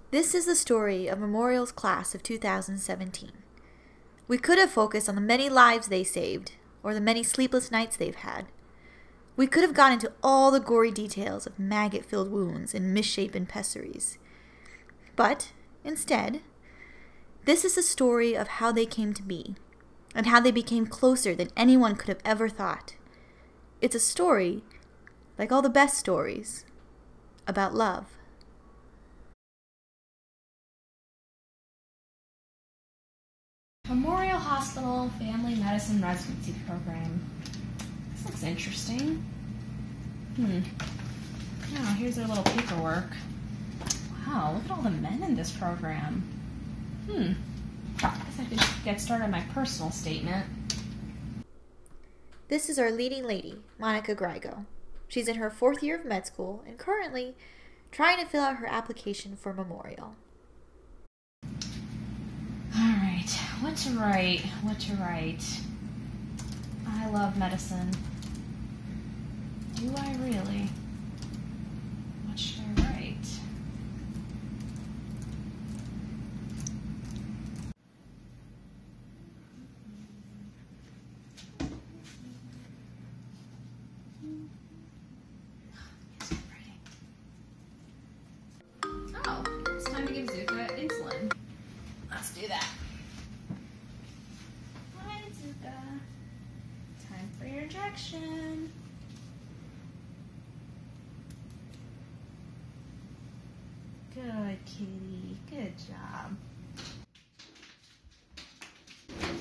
This is the story of Memorial's class of 2017. We could have focused on the many lives they saved, or the many sleepless nights they've had. We could have gone into all the gory details of maggot-filled wounds and misshapen pessaries. But, instead, this is the story of how they came to be, and how they became closer than anyone could have ever thought. It's a story, like all the best stories, about love. Memorial Hospital Family Medicine Residency Program. This looks interesting. Oh, here's their little paperwork. Wow, look at all the men in this program. I guess I could get started on my personal statement. This is our leading lady, Monica Grigo. She's in her 4th year of med school and currently trying to fill out her application for Memorial. Alright, what to write? I love medicine. Do I really? What should I write? Oh, it's time to give Zuka insulin. Let's do that. Hi, Zuka. Time for your injection. Good, kitty. Good job.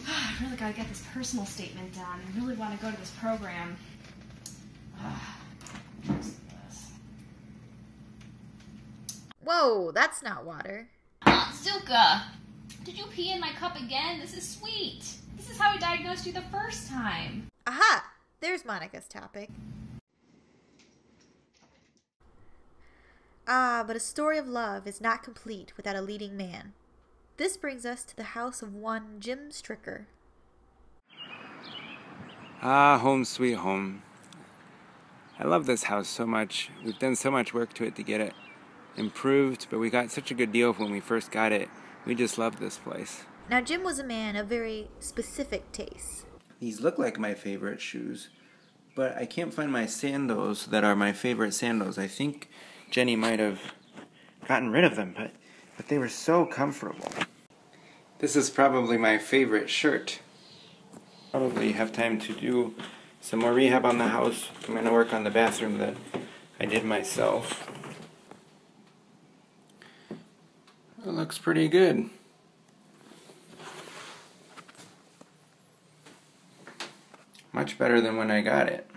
I really gotta get this personal statement done. I really want to go to this program. Whoa, that's not water. Zuka! Did you pee in my cup again? This is sweet. This is how we diagnosed you the first time. Aha! There's Monica's topic. But a story of love is not complete without a leading man. This brings us to the house of one Jim Stricker. Ah, home sweet home. I love this house so much. We've done so much work to it to get it improved, but we got such a good deal when we first got it. We just love this place. Now, Jim was a man of very specific tastes. These look like my favorite shoes, but I can't find my sandals that are my favorite sandals. I think Jenny might have gotten rid of them, but they were so comfortable. This is probably my favorite shirt. Probably have time to do some more rehab on the house. I'm going to work on the bathroom that I did myself. It looks pretty good. Much better than when I got it.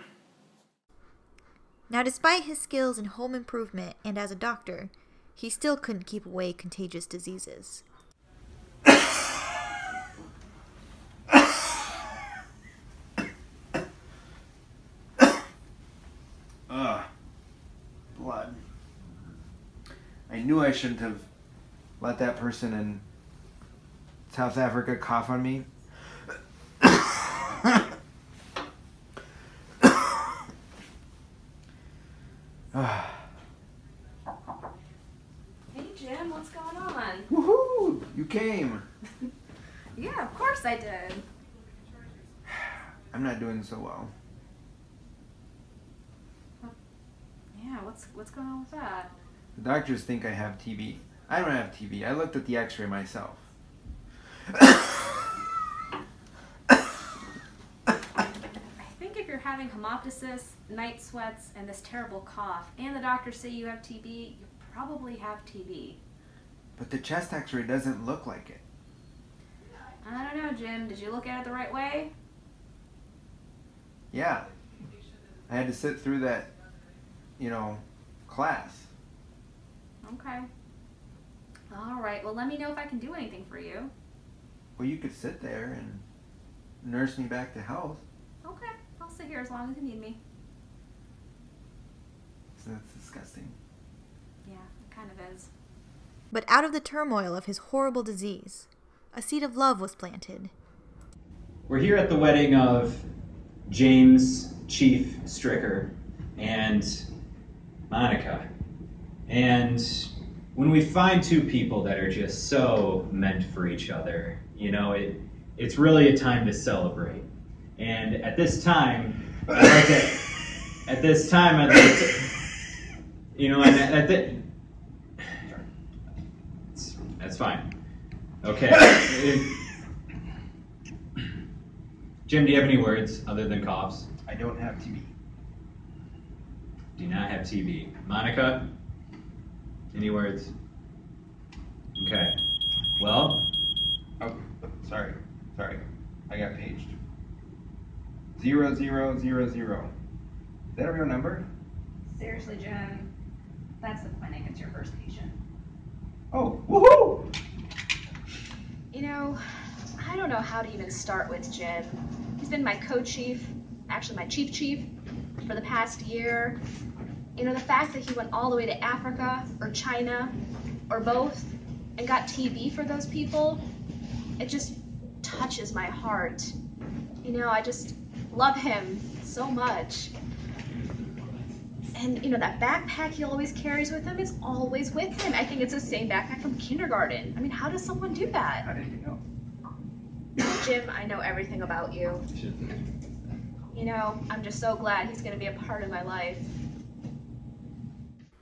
Now, despite his skills in home improvement and as a doctor, he still couldn't keep away contagious diseases. Blood. I knew I shouldn't have let that person in South Africa cough on me. Hey, Jim, what's going on? Woohoo! You came. Yeah, of course I did. I'm not doing so well. Yeah, what's going on with that? The doctors think I have TB. I don't have TB. I looked at the x-ray myself. I think if you're having hemoptysis, night sweats, and this terrible cough, and the doctors say you have TB, you probably have TB. But the chest x-ray doesn't look like it. I don't know, Jim. Did you look at it the right way? Yeah. I had to sit through that, class. Okay. All right. Well, let me know if I can do anything for you. Well, you could sit there and nurse me back to health. Okay. I'll sit here as long as you need me. So that's disgusting. Yeah, it kind of is. But out of the turmoil of his horrible disease, a seed of love was planted. We're here at the wedding of James Chief Stricker and Monica. And when we find two people that are just so meant for each other, you know, it's really a time to celebrate. And at this time, I'd like to, you know, that's fine. Okay. Jim, do you have any words other than coughs? I don't have TV. Do not have TV. Monica? Any words? Okay. Well? Oh, sorry. I got paged. 0000. Is that a real number? Seriously, Jim, that's the clinic. It's your first patient. Oh, woohoo! You know, I don't know how to even start with Jim. He's been my co-chief, actually my chief, for the past year. You know, the fact that he went all the way to Africa or China or both and got TB for those people, it just touches my heart. You know, I just love him so much. And, you know, that backpack he always carries with him is always with him. I think it's the same backpack from kindergarten. I mean, how does someone do that? How did you know? Jim, I know everything about you. You know, I'm just so glad he's going to be a part of my life.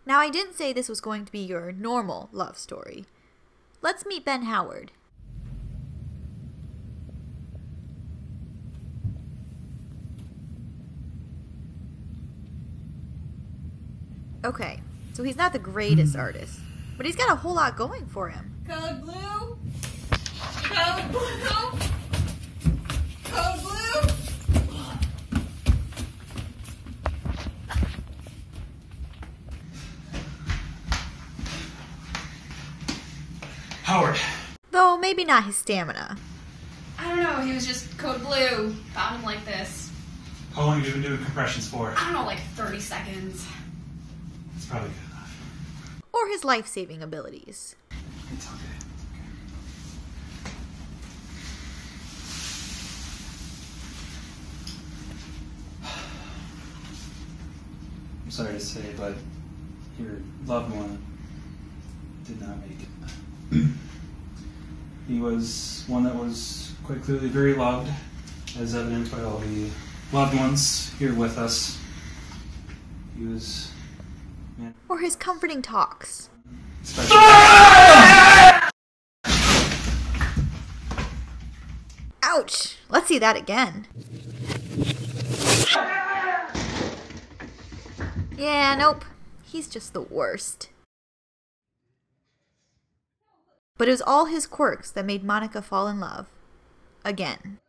Now, I didn't say this was going to be your normal love story. Let's meet Ben Howard. Okay, so he's not the greatest artist, but he's got a whole lot going for him. Code blue. Code blue. Code blue. Howard. Though maybe not his stamina. I don't know, he was just code blue. Found him like this. How long have you been doing compressions for? I don't know, like 30 seconds. It's probably good enough. Or his life-saving abilities. It's okay. I'm sorry to say, but your loved one did not make it. He was one that was quite clearly very loved, as evident by all the loved ones here with us. He was, man, Or his comforting talks. special. Ouch! Let's see that again. Yeah, nope. He's just the worst. But it was all his quirks that made Monica fall in love. Again.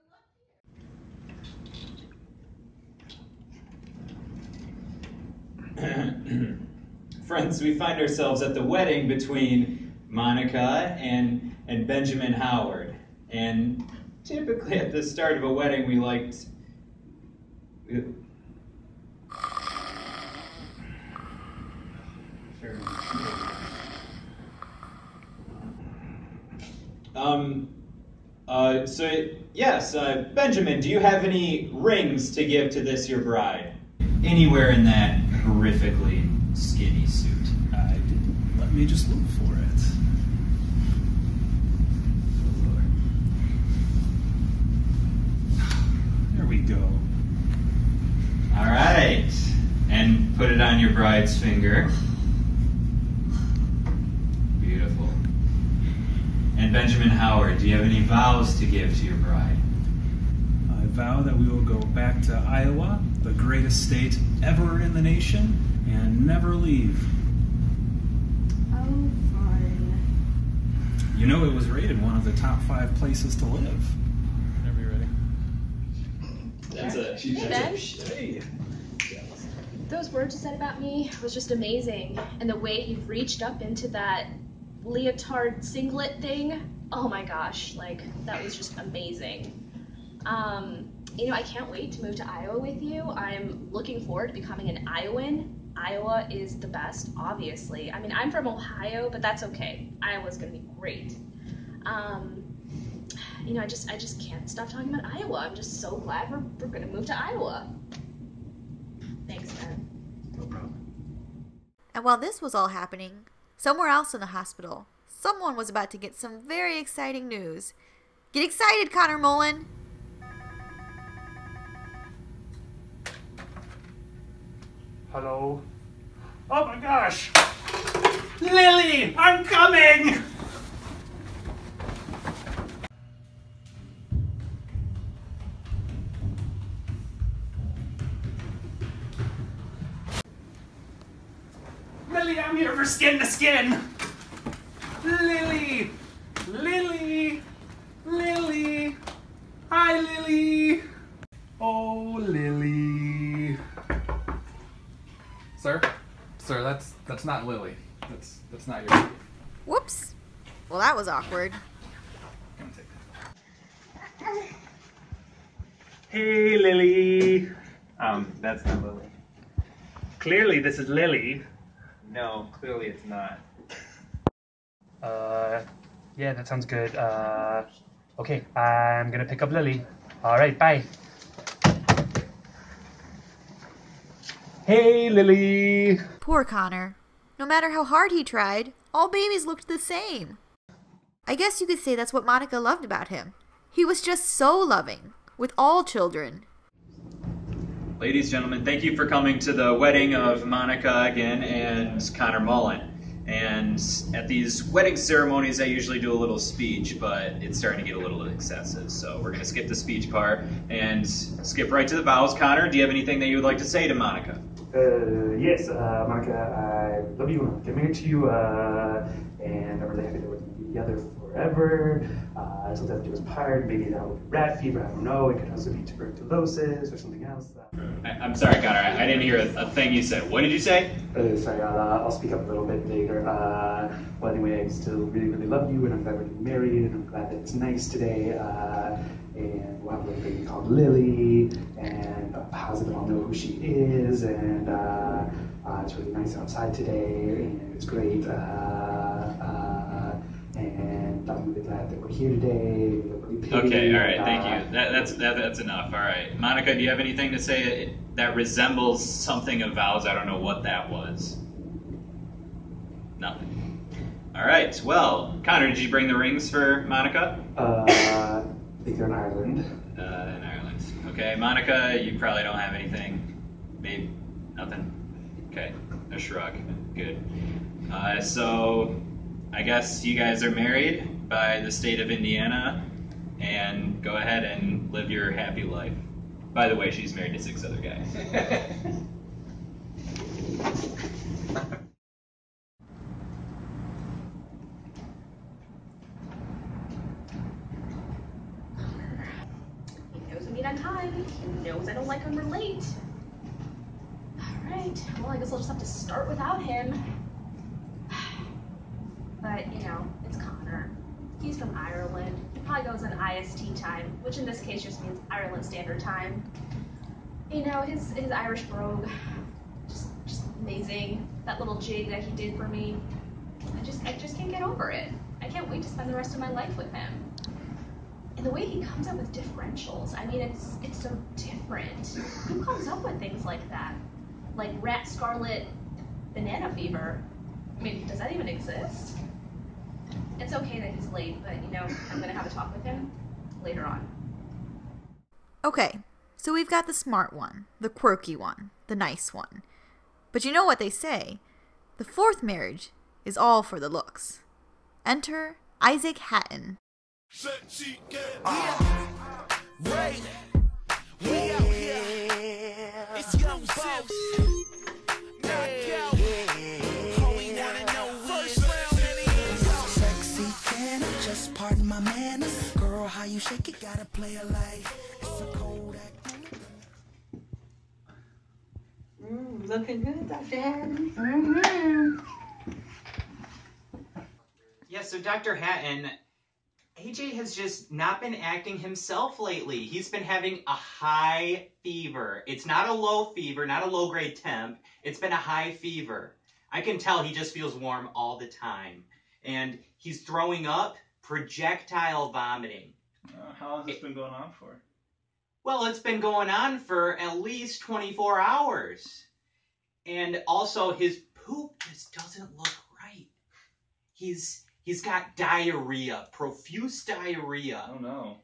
Friends, we find ourselves at the wedding between Monica and Benjamin Howard. And typically at the start of a wedding, we liked... Benjamin, do you have any rings to give to this your bride? Anywhere in that horrifically skinny suit. I didn't. Let me just look for it. There we go. All right. And put it on your bride's finger. Beautiful. And Benjamin Howard, do you have any vows to give to your bride? I vow that we will go back to Iowa, the greatest state ever in the nation, and never leave. Oh, fun. You know, it was rated one of the top 5 places to live. Whenever you're ready. Hey, Ben. Those words you said about me was just amazing. And the way you reached up into that leotard singlet thing, oh my gosh, like, that was just amazing. You know, I can't wait to move to Iowa with you. I'm looking forward to becoming an Iowan. Iowa is the best, obviously. I mean, I'm from Ohio, but that's okay. Iowa's gonna be great. You know, I just can't stop talking about Iowa. I'm just so glad we're gonna move to Iowa. Thanks, Ben. No problem. And while this was all happening, Somewhere else in the hospital, someone was about to get some very exciting news. Get excited, Connor Mullen! Hello? Oh my gosh! Lily! I'm coming! Lily, I'm here for skin to skin! Lily! Lily! Lily! Hi, Lily! Oh, Lily! Sir? Sir, that's not Lily. That's not your Lily. Whoops. Well, that was awkward. Come take that. Hey, Lily! That's not Lily. Clearly, this is Lily. No, clearly it's not. Yeah, that sounds good. Okay, I'm gonna pick up Lily. Alright, bye. Hey, Lily! Poor Connor. No matter how hard he tried, all babies looked the same. I guess you could say that's what Monica loved about him. He was just so loving, with all children. Ladies, gentlemen, thank you for coming to the wedding of Monica again and Connor Mullen. And at these wedding ceremonies, I usually do a little speech, but it's starting to get a little excessive. So we're going to skip the speech part and skip right to the vows. Connor, do you have anything that you would like to say to Monica? Yes, Monica, I love you and I'm committed to you, and I'm really happy that we're going to be together forever. Till death do us part. Maybe that will be rat fever, I don't know. It could also be tuberculosis or something else. I'm sorry, Connor, I didn't hear a thing you said. What did you say? Sorry, I'll speak up a little bit later. Well, anyway, I still really, really love you, and I'm glad we're getting married, and I'm glad that it's nice today. And we'll have a little baby called Lily, and I'm positive I'll know who she is, and it's really nice outside today, and it's great. And I'm really glad that we're here today. Okay, all right, thank you. That's enough. All right, Monica, do you have anything to say that resembles something of vows? I don't know what that was. Nothing. All right. Well, Connor, did you bring the rings for Monica? I think they're in Ireland. In Ireland. Okay, Monica, you probably don't have anything. Maybe nothing. Okay, a shrug. Good. So I guess you guys are married by the state of Indiana, and go ahead and live your happy life. By the way, she's married to 6 other guys. He knows I meet on time. He knows I don't like when we're late. Alright, well, I guess I'll just have to start without him. But, you know, it's Connor. He's from Ireland. He probably goes on IST time, which in this case just means Ireland Standard Time. You know, his Irish brogue, just amazing. That little jig that he did for me, I just can't get over it. I can't wait to spend the rest of my life with him. And the way he comes up with differentials, I mean, it's so different. Who comes up with things like that? Like rat scarlet banana fever. I mean, does that even exist? It's okay that he's late, but, you know, I'm going to have a talk with him later on. Okay, so we've got the smart one, the quirky one, the nice one. But you know what they say. The fourth marriage is all for the looks. Enter Isaac Hatton. Right. We out here. It's young boss. Knockout. All we wanna know first round sexy can I just pardon my manners. Girl, how you shake it, gotta play it like it's a cold act. Looking good, Dr. Hatton. Yeah, so Dr. Hatton, AJ has just not been acting himself lately. He's been having a high fever. It's not a low fever, not a low-grade temp. It's been a high fever. I can tell he just feels warm all the time. And he's throwing up, projectile vomiting. How long has this been going on for? Well, it's been going on for at least 24 hours. And also, his poop just doesn't look right. he's got diarrhea, profuse diarrhea. Oh no.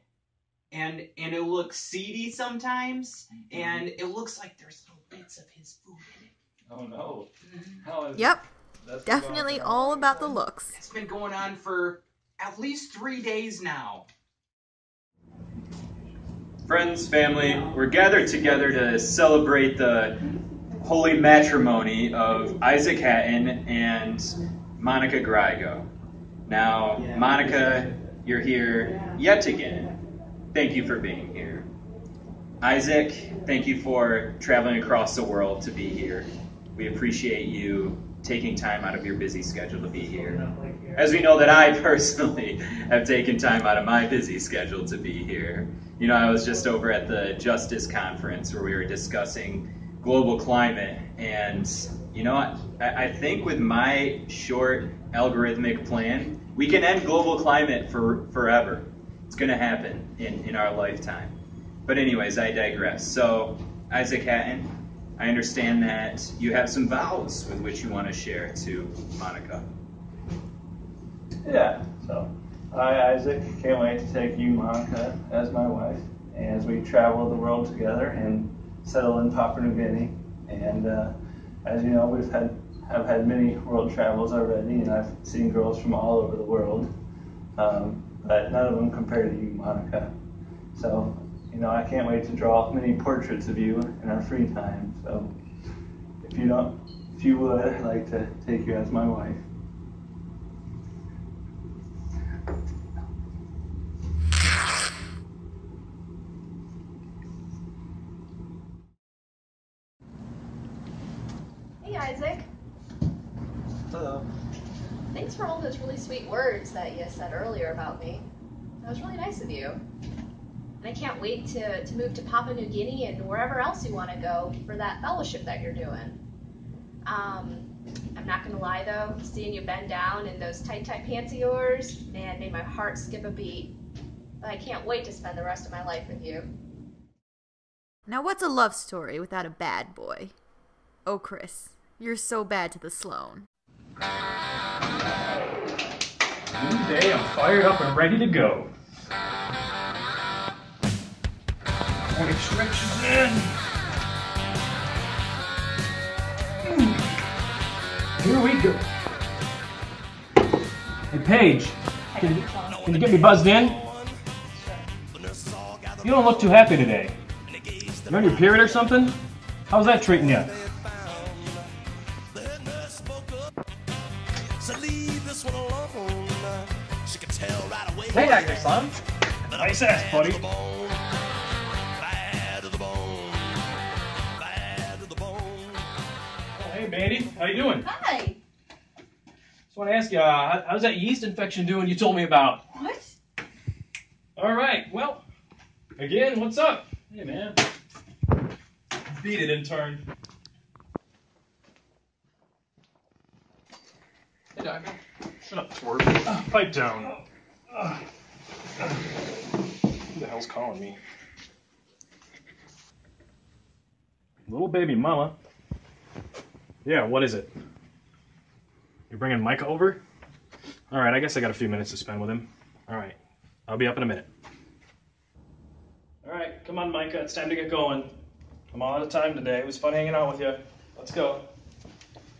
And it looks seedy sometimes, and it looks like there's little bits of his food in it. Oh no. How is Yep. that's been Definitely going on for all how about the long? looks. It's been going on for at least 3 days now. Friends, family, we're gathered together to celebrate the holy matrimony of Isaac Hatton and Monica Grigo. Now, Monica, you're here yet again. Thank you for being here. Isaac, thank you for traveling across the world to be here. We appreciate you taking time out of your busy schedule to be here. As we know that I personally have taken time out of my busy schedule to be here. You know, I was just over at the Justice Conference where we were discussing global climate, and you know, I think with my short algorithmic plan, we can end global climate forever. It's going to happen in our lifetime. But anyways, I digress. So, Isaac Hatton, I understand that you have some vows with which you want to share to Monica. Yeah, so I, Isaac, can't wait to take you, Monica, as my wife, as we travel the world together and settle in Papua New Guinea. And as you know, have had many world travels already, and I've seen girls from all over the world, but none of them compare to you, Monica. So, you know, I can't wait to draw many portraits of you in our free time. So, if you would, I'd like to take you as my wife. Hey, Isaac. Hello. Thanks for all those really sweet words that you said earlier about me. That was really nice of you. And I can't wait to move to Papua New Guinea and wherever else you want to go for that fellowship that you're doing. I'm not going to lie, though. Seeing you bend down in those tight pants of yours, man, made my heart skip a beat. But I can't wait to spend the rest of my life with you. Now what's a love story without a bad boy? Oh, Chris, you're so bad to the Sloan. New day, I'm fired up and ready to go. 20 stretches in. Here we go. Hey, Paige, can you get me buzzed in? You don't look too happy today. You on your period or something? How's that treating you? Hey, Dr. Sloan. Nice ass, buddy. Hey, Mandy, how you doing? Hi. Just want to ask you, how's that yeast infection doing you told me about? What? All right, well, again, what's up? Hey, man. Beat it, intern. Hey, Doctor. Shut up, twerp. Pipe down. Who the hell's calling me? Little baby mama. Yeah, what is it? You're bringing Micah over? All right, I guess I got a few minutes to spend with him. All right, I'll be up in a minute. All right, come on, Micah. It's time to get going. I'm all out of time today. It was fun hanging out with you. Let's go.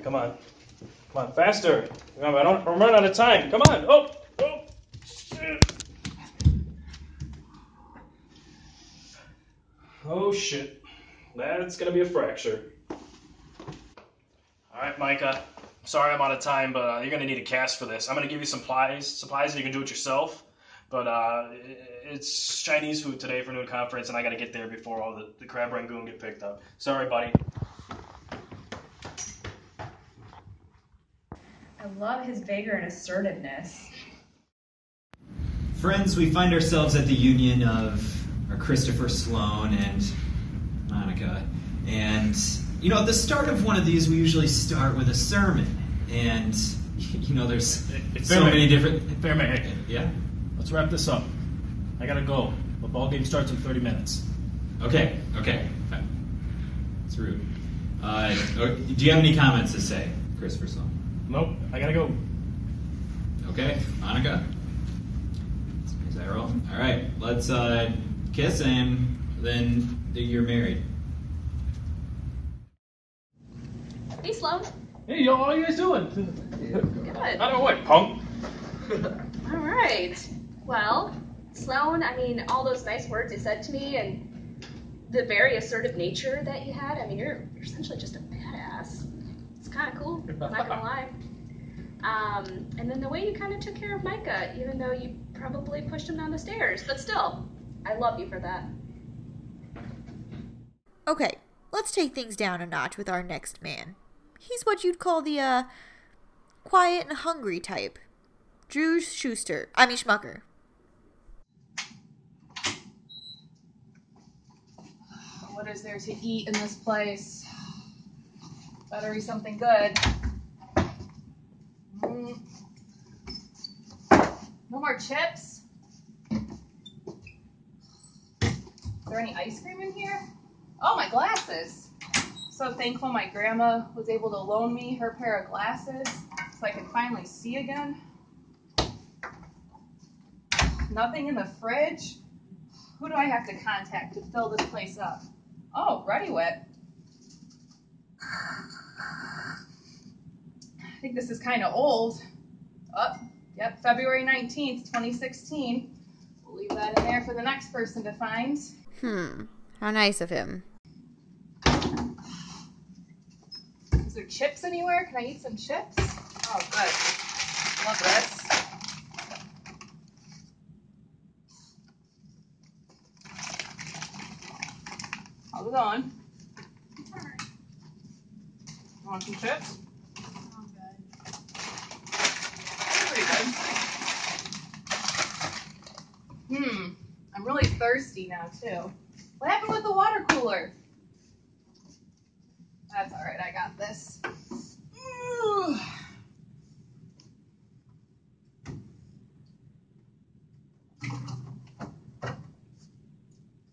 Come on. Come on, faster. I'm running out of time. Come on. Oh, shit. Oh, shit. That's going to be a fracture. All right, Micah. Sorry I'm out of time, but you're going to need a cast for this. I'm going to give you some supplies and you can do it yourself. But it's Chinese food today for noon conference, and I got to get there before all the crab rangoon get picked up. Sorry, buddy. I love his vigor and assertiveness. Friends, we find ourselves at the union of our Christopher Sloan and Monica. And, you know, at the start of one of these, we usually start with a sermon. And, you know, there's so many different... Fairmate, yeah? Let's wrap this up. I got to go. The ball game starts in 30 minutes. Okay. It's rude. Do you have any comments to say, Christopher Sloan? Nope, I gotta go. Okay, Monica. Is that roll? All right, let's kiss and then you're married. Hey, Sloan. Hey, y'all, how you guys doing? Good. I don't what, punk? All right. Well, Sloan, I mean, all those nice words you said to me and the very assertive nature that you had, I mean, you're essentially just a badass. It's kind of cool, I'm not gonna lie. And then the way you kind of took care of Micah, even though you probably pushed him down the stairs, but still, I love you for that. Okay, let's take things down a notch with our next man. He's what you'd call the, quiet and hungry type. Drew Schmucker. What is there to eat in this place? Better be something good. No more chips? Is there any ice cream in here? Oh, my glasses. So thankful my grandma was able to loan me her pair of glasses so I could finally see again. Nothing in the fridge? Who do I have to contact to fill this place up? Oh, Ready Whip. I think this is kind of old. Oh, yep, February 19th, 2016. We'll leave that in there for the next person to find. How nice of him. Is there chips anywhere? Can I eat some chips? Oh, good. Love this. How's it going? Want some chips? Pretty good. I'm really thirsty now, too. What happened with the water cooler? That's all right, I got this.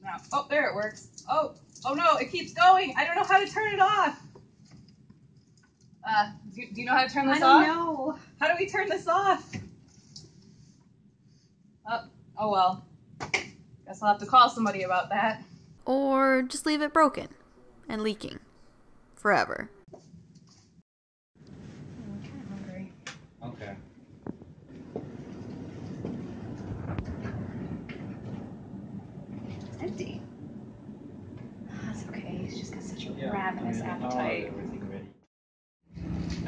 Now, oh, there it works. Oh no, it keeps going. I don't know how to turn it off. Do you know how to turn this off? I don't know. How do we turn this off? Oh well. Guess I'll have to call somebody about that. Or just leave it broken and leaking. Forever. I'm kind of hungry. Okay. It's empty. That's okay. He's just got such a ravenous appetite.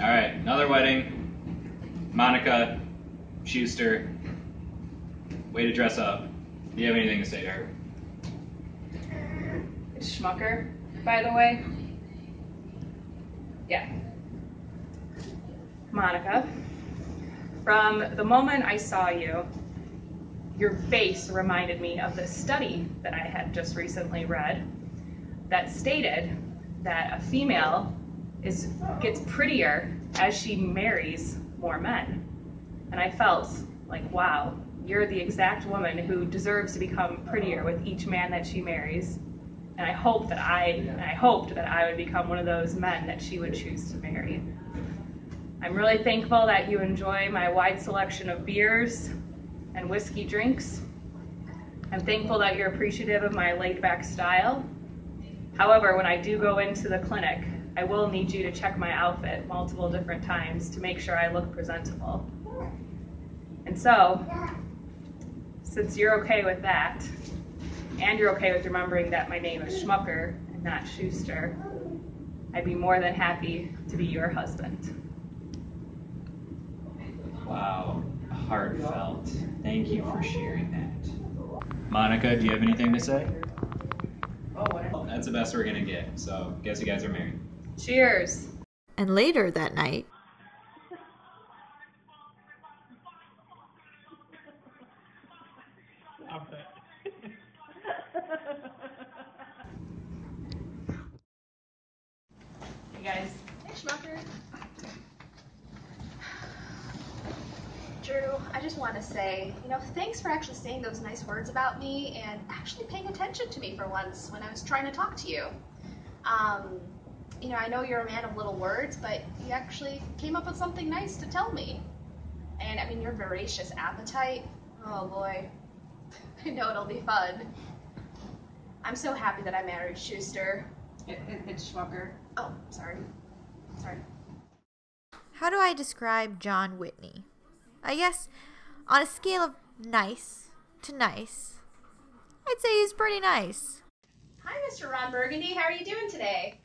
All right, another wedding. Monica, Schuster, way to dress up. Do you have anything to say to her? It's Schmucker, by the way. Yeah. Monica, from the moment I saw you, your face reminded me of the study that I had just recently read that stated that a female gets prettier as she marries more men. And I felt like, wow, you're the exact woman who deserves to become prettier with each man that she marries. And I hoped that I would become one of those men that she would choose to marry. I'm really thankful that you enjoy my wide selection of beers and whiskey drinks. I'm thankful that you're appreciative of my laid-back style. However, when I do go into the clinic, I will need you to check my outfit multiple different times to make sure I look presentable. And so, since you're okay with that, and you're okay with remembering that my name is Schmucker and not Schuster, I'd be more than happy to be your husband. Wow, heartfelt. Thank you for sharing that. Monica, do you have anything to say? That's the best we're gonna get, so guess you guys are married. Cheers. And later that night, Hey guys. Hey, Schmucker. Drew, I just want to say, thanks for actually saying those nice words about me and actually paying attention to me for once when I was trying to talk to you. I know you're a man of little words, but you actually came up with something nice to tell me. And I mean, your voracious appetite, oh boy, I know it'll be fun. I'm so happy that I married Schuster. It's Schwager. Oh, sorry. Sorry. How do I describe John Whitney? I guess on a scale of nice to nice, I'd say he's pretty nice. Hi, Mr. Ron Burgundy. How are you doing today?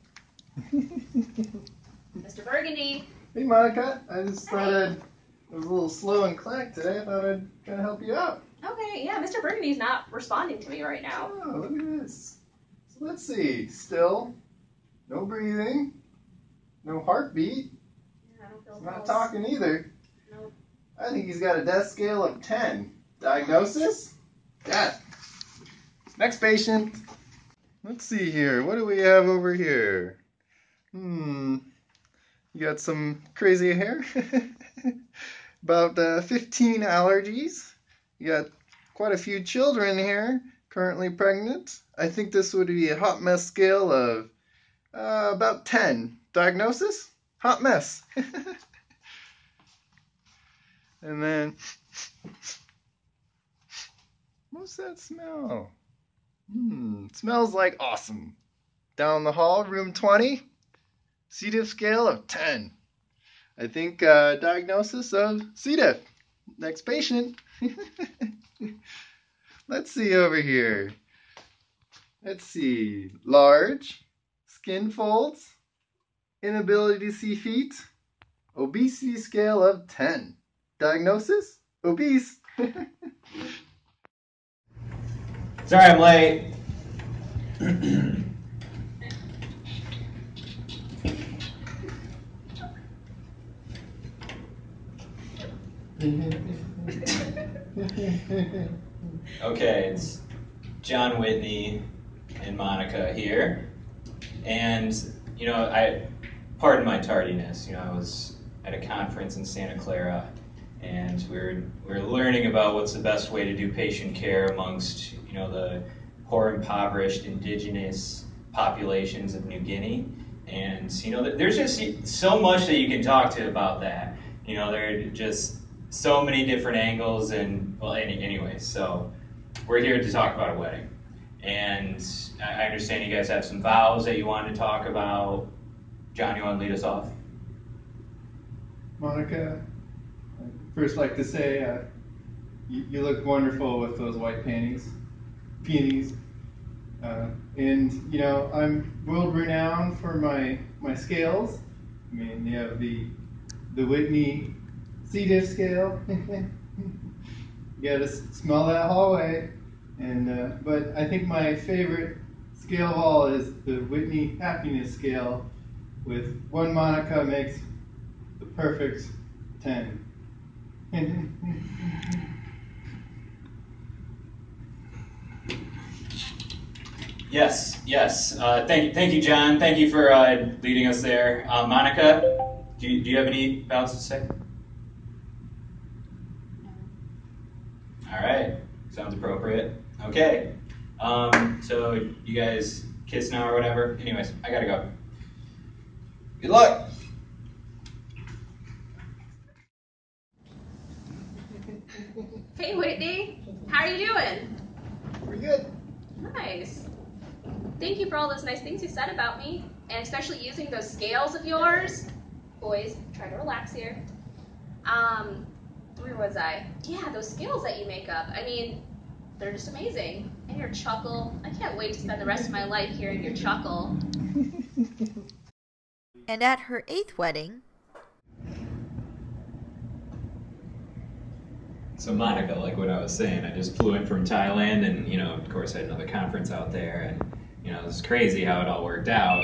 Mr. Burgundy. Hey, Monica. I just thought I was a little slow in clack today. I thought I'd kind of help you out. Okay, yeah, Mr. Burgundy's not responding to me right now. Oh, look at this. So let's see. Still, no breathing, no heartbeat. Yeah, I don't feel He's not pulse. talking either. Nope. I think he's got a death scale of 10. Diagnosis? Death. Next patient. Let's see here. What do we have over here? You got some crazy hair. About 15 allergies. You got quite a few children here, currently pregnant. I think this would be a hot mess scale of about 10. Diagnosis? Hot mess. And then, what's that smell? Smells like awesome. Down the hall, room 20. C. diff scale of 10. I think diagnosis of C. diff. Next patient. Let's see over here. Let's see. Large, skin folds, inability to see feet, obesity scale of 10. Diagnosis? Obese. Sorry I'm late. Okay, it's John Whitney and Monica here. And, you know, pardon my tardiness. You know, I was at a conference in Santa Clara, and we're learning about what's the best way to do patient care amongst, you know, the poor, impoverished, indigenous populations of New Guinea. And, you know, there's just so much that you can talk to about that. You know, there are just so many different angles, and, well, anyway, so we're here to talk about a wedding. And I understand you guys have some vows that you want to talk about. John, you want to lead us off? Monica, I'd first like to say you look wonderful with those white panties. Peonies. And, you know, I'm world renowned for my scales. I mean, you have the Whitney C. diff scale. You gotta smell that hallway. And but I think my favorite scale of all is the Whitney happiness scale, with one Monica makes the perfect 10. Yes. Thank you, John. Thank you for leading us there. Monica, do you have any vows to say? All right, sounds appropriate. Okay, so you guys kiss now or whatever? Anyways, I gotta go. Good luck. Hey, Whitney. How are you doing? Pretty good. Nice. Thank you for all those nice things you said about me, and especially using those scales of yours. Boys, try to relax here. Where was I? Yeah, those scales that you make up. I mean, they're just amazing. And your chuckle. I can't wait to spend the rest of my life hearing your chuckle. And at her 8th wedding... So Monica, like what I was saying, I just flew in from Thailand, and, you know, of course I had another conference out there, and, you know, it was crazy how it all worked out.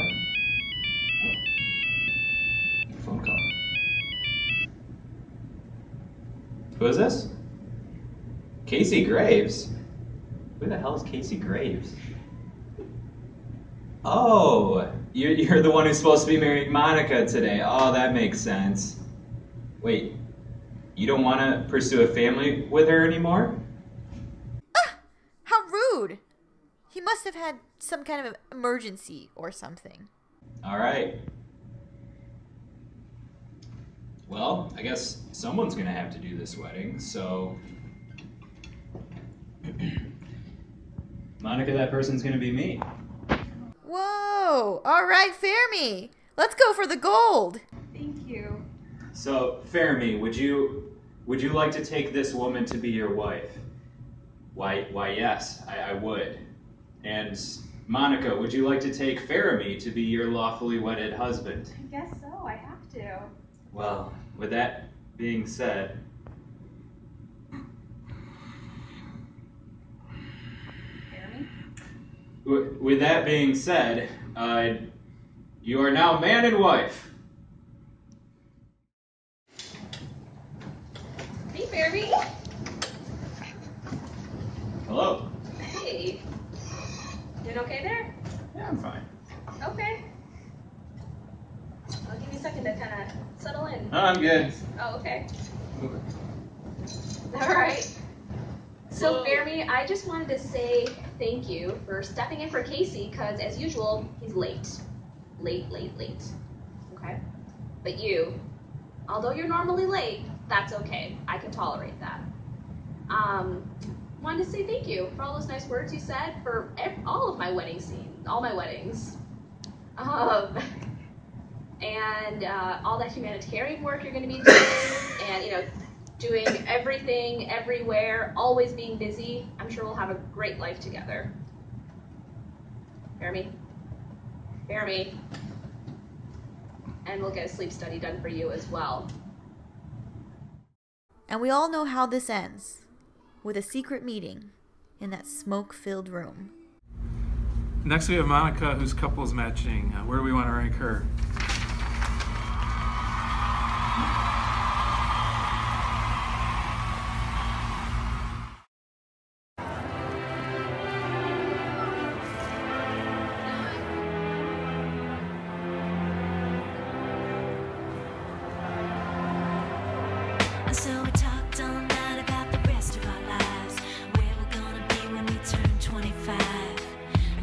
Phone call. Who is this? Casey Graves? Who the hell is Casey Graves? Oh, you're the one who's supposed to be marrying Monica today. Oh, that makes sense. Wait, you don't want to pursue a family with her anymore? Ah! How rude! He must have had some kind of emergency or something. All right. Well, I guess someone's gonna have to do this wedding, so... Monica, that person's gonna be me. Whoa! All right, Fermi. Let's go for the gold. Thank you. So, Fermi, would you like to take this woman to be your wife? Why, yes, I would. And Monica, would you like to take Fermi to be your lawfully wedded husband? I guess so. I have to. Well, with that being said, with that being said, you are now man and wife. Hey, Fermi. Hello. Hey. Doing okay there? Yeah, I'm fine. Okay. I'll give you a second to kind of settle in. No, I'm good. Oh, okay. All right. So, Fermi, I just wanted to say thank you for stepping in for Casey, because as usual, he's late. Late. Okay? But you, although you're normally late, that's okay. I can tolerate that. Wanted to say thank you for all those nice words you said for all of my wedding scenes, all my weddings. And all that humanitarian work you're going to be doing, and, you know, doing everything, everywhere, always being busy. I'm sure we'll have a great life together. Fermi. And we'll get a sleep study done for you as well. And we all know how this ends, with a secret meeting in that smoke-filled room. Next we have Monica, who's couples matching. Where do we want to rank her? So we talked all night about the rest of our lives, where we're gonna be when we turn 25. I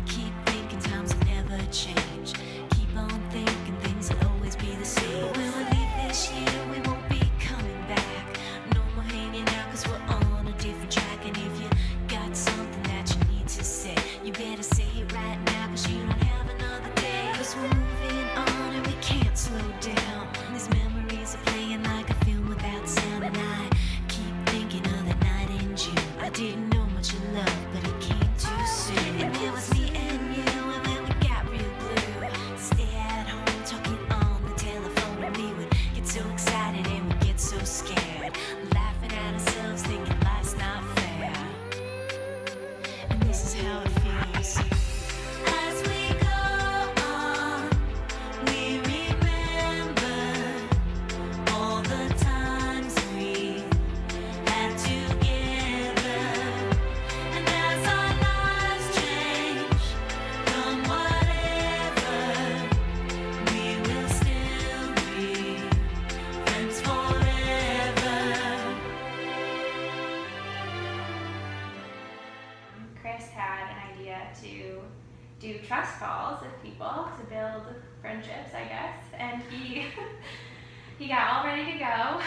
keep thinking times will never change. Keep on thinking things will always be the same. But when we leave this year, we won't be coming back. No more hanging out, cause we're on a different track. And if you got something that you need to say, you better say it right now, cause you don't have another day. Cause we're moving on and we can't slow down. These memories are playing like a film without sound. And I keep thinking of the night in June. I didn't know much of love, but it came too soon. And it was me and you, and then we got real blue. Stay at home talking on the telephone, and we would get so excited and we'd get so scared, laughing at ourselves, thinking life's not fair. And this is how it feels. As we go on, we remember all the times we had together. And as our lives change from whatever, we will still be friends forever. Chris had an idea to do trust falls with people to build friendships, I guess, and he got all ready to go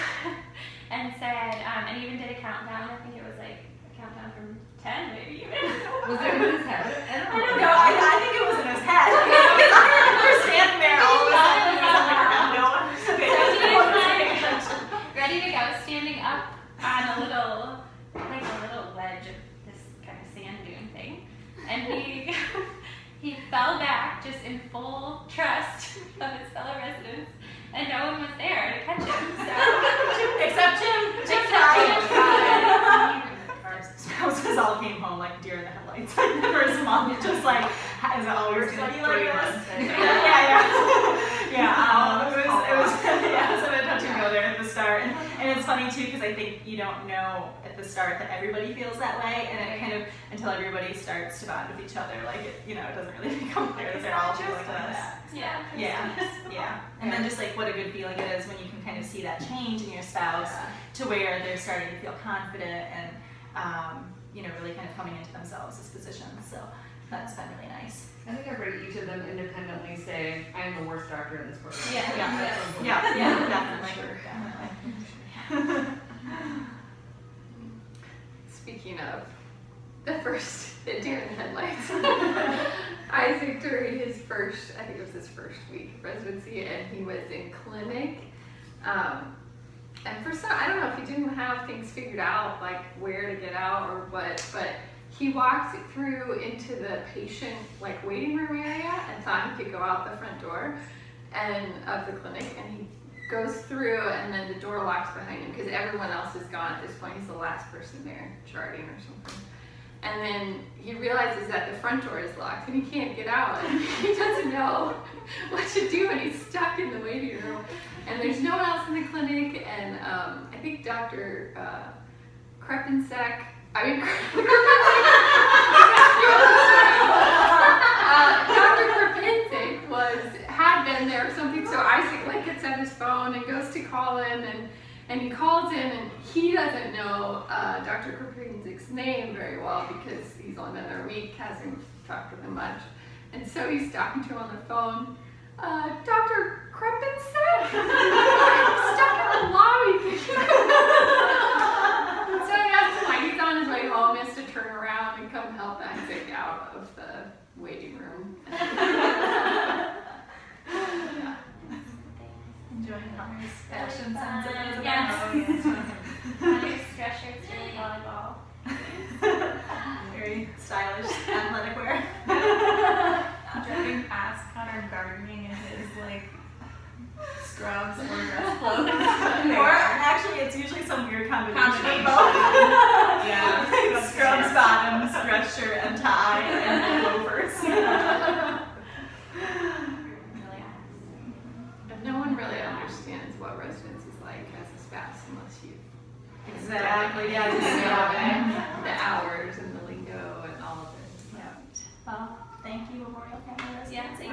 and said, and even did a countdown. I think it was like a countdown from 10, maybe even. Was it in his head? I don't know. I think it was in his head. Because I remember standing there all of a sudden. No one was ready to go, standing up on a little ledge of this kind of sand dune thing, and he fell back just in full trust of his fellow residents, and no one was there to catch him. So except Jim. Our spouse all came home like deer in the headlights. The first month, just like, is it always going to be like this? It was a bit touch and go there at the start. And it's funny too, because I think you don't know at the start that everybody feels that way, and it kind of, until everybody starts to bond with each other, like it doesn't really become clear that they're all feeling like that. Yeah. And then just like what a good feeling it is when you can kind of see that change in your spouse to where they're starting to feel confident and really kind of coming into themselves as physicians. So That's been really nice. I think I've heard each of them independently say, I am the worst doctor in this program. Yeah, definitely. Speaking of the first deer in the headlights, Isaac during his first, I think it was his first week of residency, and he was in clinic. And for some, I don't know if he didn't have things figured out, like where to get out or what, but he walked through into the patient like waiting room area and thought he could go out the front door and of the clinic, and he goes through and then the door locks behind him because everyone else is gone at this point. He's the last person there charting or something. And then he realizes that the front door is locked and he can't get out. And he doesn't know what to do and he's stuck in the waiting room. And there's no one else in the clinic. And I think Dr. Krepinczek, Dr. Krepinczek had been there or something. So Isaac like gets on his phone and goes to call in, and he calls in, and he doesn't know Dr. Krepinczek's name very well because he's only been there a week, hasn't talked with him much. And so he's talking to him on the phone. Dr. Krepinczek? I'm stuck in the lobby. And so he asks him, like, he's on his way home, he has to turn around and come help Isaac out of the waiting room. Yeah. Enjoying Hunter's fashion sense. Yes. Hunter's dress shirts, really volleyball. Very stylish athletic wear. Driving past Connor gardening in his like scrubs or dress clothes. Or actually it's usually some weird combination of both. Yeah. Scrubs, bottoms, dress shirt and tie, and loafers. No one really understands what residency is like as a spouse unless you Exactly, yeah, the hours and the lingo and all of it. Yeah. Well, thank you, Memorial Family Residency.